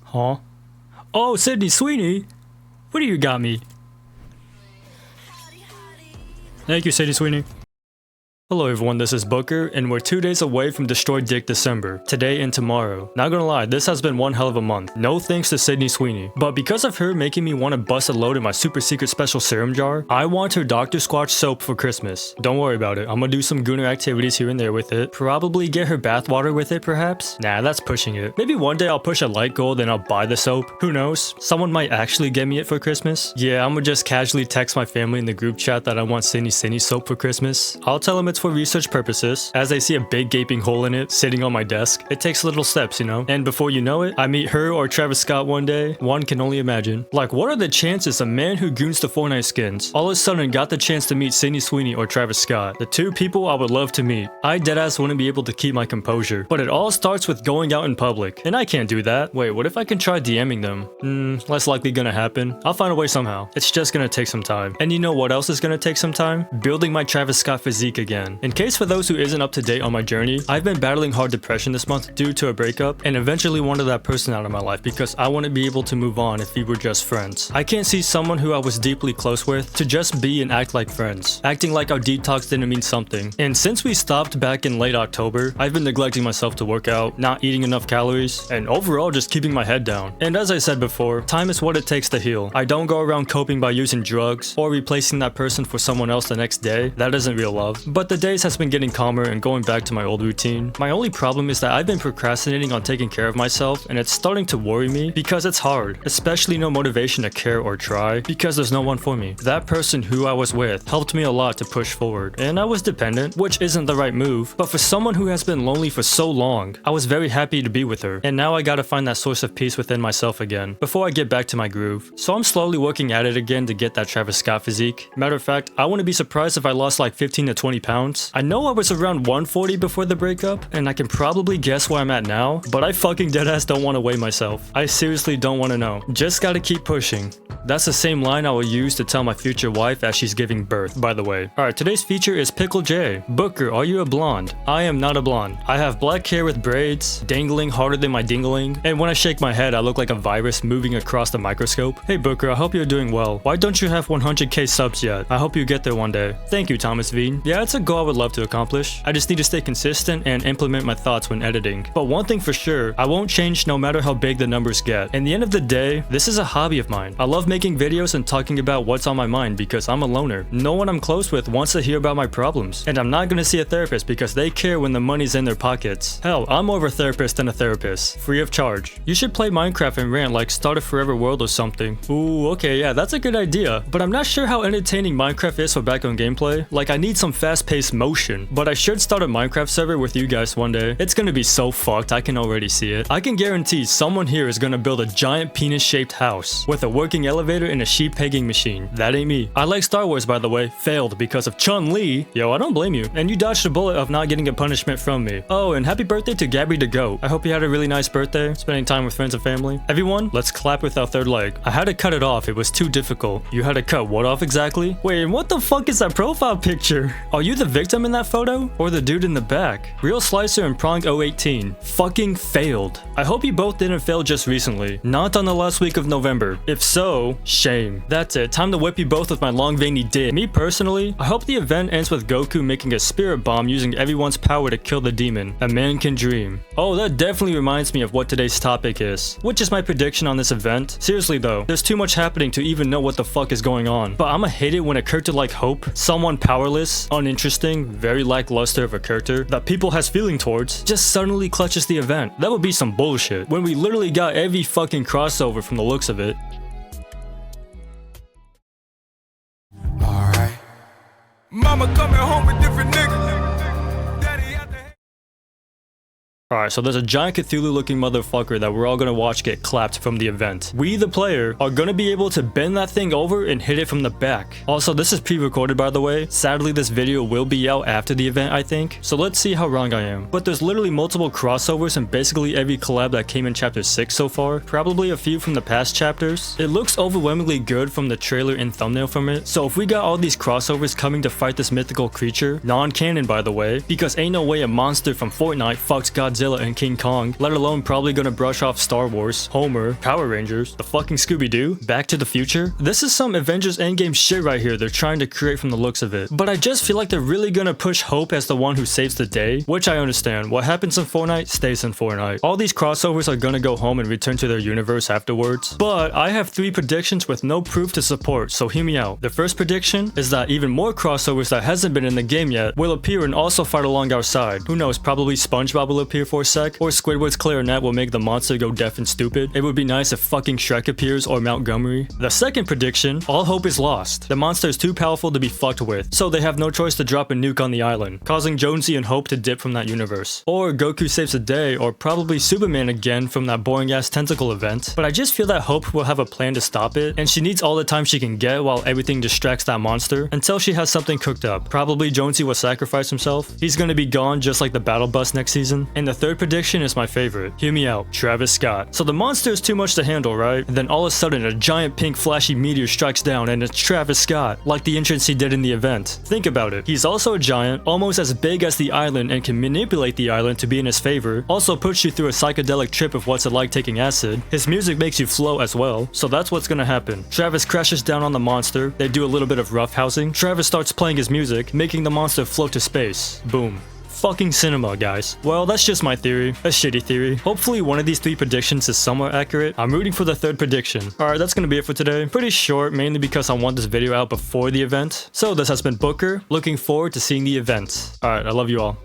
Huh? Oh, Sydney Sweeney! What do you got me? Thank you, Sydney Sweeney. Hello everyone, this is Booker, and we're 2 days away from Destroy Dick December, today and tomorrow. Not gonna lie, this has been one hell of a month. No thanks to Sydney Sweeney. But because of her making me want to bust a load in my super secret special serum jar, I want her Dr. Squatch soap for Christmas. Don't worry about it, I'm gonna do some Gooner activities here and there with it. Probably get her bathwater with it perhaps? Nah, that's pushing it. Maybe one day I'll push a light goal, then I'll buy the soap. Who knows? Someone might actually get me it for Christmas. Yeah, I'm gonna just casually text my family in the group chat that I want Sydney soap for Christmas. I'll tell them it's for research purposes, as I see a big gaping hole in it sitting on my desk. It takes little steps, you know? And before you know it, I meet her or Travis Scott one day. One can only imagine. Like, what are the chances a man who goons the Fortnite skins all of a sudden got the chance to meet Sydney Sweeney or Travis Scott? The two people I would love to meet. I deadass wouldn't be able to keep my composure. But it all starts with going out in public. And I can't do that. Wait, what if I can try DMing them? Less likely gonna happen. I'll find a way somehow. It's just gonna take some time. And you know what else is gonna take some time? Building my Travis Scott physique again. In case for those who isn't up to date on my journey, I've been battling hard depression this month due to a breakup, and eventually wanted that person out of my life because I want to be able to move on if we were just friends. I can't see someone who I was deeply close with to just be and act like friends, acting like our detox didn't mean something. And since we stopped back in late October, I've been neglecting myself to work out, not eating enough calories, and overall just keeping my head down. And as I said before, time is what it takes to heal. I don't go around coping by using drugs or replacing that person for someone else the next day. That isn't real love. But the days has been getting calmer and going back to my old routine. My only problem is that I've been procrastinating on taking care of myself, and it's starting to worry me because it's hard, especially no motivation to care or try because there's no one for me. That person who I was with helped me a lot to push forward, and I was dependent, which isn't the right move, but for someone who has been lonely for so long, I was very happy to be with her, and now I gotta find that source of peace within myself again before I get back to my groove. So I'm slowly working at it again to get that Travis Scott physique. Matter of fact, I wouldn't be surprised if I lost like 15 to 20 pounds. I know I was around 140 before the breakup, and I can probably guess where I'm at now, but I fucking deadass don't want to weigh myself. I seriously don't want to know. Just gotta keep pushing. That's the same line I will use to tell my future wife as she's giving birth, by the way. Alright, today's feature is Pickle J. Booker, are you a blonde? I am not a blonde. I have black hair with braids, dangling harder than my dingling, and when I shake my head, I look like a virus moving across the microscope. Hey Booker, I hope you're doing well. Why don't you have 100k subs yet? I hope you get there one day. Thank you, Thomas V. Yeah, it's a goal I would love to accomplish. I just need to stay consistent and implement my thoughts when editing. But one thing for sure, I won't change no matter how big the numbers get. In the end of the day, this is a hobby of mine. I love making videos and talking about what's on my mind because I'm a loner. No one I'm close with wants to hear about my problems, and I'm not gonna see a therapist because they care when the money's in their pockets. Hell, I'm more of a therapist than a therapist, free of charge. You should play Minecraft and rant like Start a Forever World or something. Ooh, okay, yeah, that's a good idea, but I'm not sure how entertaining Minecraft is for background gameplay. Like, I need some fast-paced motion, but I should start a Minecraft server with you guys one day. It's gonna be so fucked, I can already see it. I can guarantee someone here is gonna build a giant penis-shaped house with a working elevator and a sheep pegging machine. That ain't me. I like Star Wars, by the way. Failed because of Chun-Li. Yo, I don't blame you. And you dodged the bullet of not getting a punishment from me. Oh, and happy birthday to Gabby the Goat. I hope you had a really nice birthday, spending time with friends and family. Everyone, let's clap with our third leg. I had to cut it off, it was too difficult. You had to cut what off exactly? Wait, and what the fuck is that profile picture? Are you the victim in that photo? Or the dude in the back? Real Slicer and Prong 018. Fucking failed. I hope you both didn't fail just recently. Not on the last week of November. If so, shame. That's it. Time to whip you both with my long veiny dick. Me personally, I hope the event ends with Goku making a spirit bomb using everyone's power to kill the demon. A man can dream. Oh, that definitely reminds me of what today's topic is, which is my prediction on this event. Seriously though, there's too much happening to even know what the fuck is going on. But I'ma hate it when a character like Hope, someone powerless, uninteresting, very lackluster of a character that people has feeling towards, just suddenly clutches the event. That would be some bullshit when we literally got every fucking crossover from the looks of it. Alright. Mama coming home with different niggas. Daddy out the Alright, so there's a giant Cthulhu looking motherfucker that we're all gonna watch get clapped from the event. We, the player, are gonna be able to bend that thing over and hit it from the back. Also, this is pre-recorded by the way. Sadly, this video will be out after the event, I think. So let's see how wrong I am. But there's literally multiple crossovers in basically every collab that came in chapter 6 so far. Probably a few from the past chapters. It looks overwhelmingly good from the trailer and thumbnail from it. So if we got all these crossovers coming to fight this mythical creature, non-canon by the way, because ain't no way a monster from Fortnite fucks goddamn Godzilla and King Kong, let alone probably gonna brush off Star Wars, Homer, Power Rangers, the fucking Scooby-Doo, Back to the Future. This is some Avengers Endgame shit right here they're trying to create from the looks of it. But I just feel like they're really gonna push Hope as the one who saves the day, which I understand. What happens in Fortnite stays in Fortnite. All these crossovers are gonna go home and return to their universe afterwards. But I have 3 predictions with no proof to support, so hear me out. The first prediction is that even more crossovers that hasn't been in the game yet will appear and also fight along our side. Who knows, probably SpongeBob will appear for a sec, or Squidward's clarinet will make the monster go deaf and stupid. It would be nice if fucking Shrek appears or Montgomery. The second prediction, all hope is lost. The monster is too powerful to be fucked with, so they have no choice to drop a nuke on the island, causing Jonesy and Hope to dip from that universe. Or Goku saves the day, or probably Superman again from that boring ass tentacle event. But I just feel that Hope will have a plan to stop it, and she needs all the time she can get while everything distracts that monster until she has something cooked up. Probably Jonesy will sacrifice himself. He's gonna be gone just like the battle bus next season. And the third prediction is my favorite. Hear me out. Travis Scott. So the monster is too much to handle, right? And then all of a sudden a giant pink flashy meteor strikes down and it's Travis Scott, like the entrance he did in the event. Think about it. He's also a giant, almost as big as the island, and can manipulate the island to be in his favor. Also puts you through a psychedelic trip of what's it like taking acid. His music makes you float as well. So that's what's gonna happen. Travis crashes down on the monster. They do a little bit of roughhousing. Travis starts playing his music, making the monster float to space. Boom. Fucking cinema, guys. Well, that's just my theory. A shitty theory. Hopefully one of these 3 predictions is somewhat accurate. I'm rooting for the third prediction. Alright, that's gonna be it for today. Pretty short, mainly because I want this video out before the event. So this has been Booker. Looking forward to seeing the event. Alright, I love you all.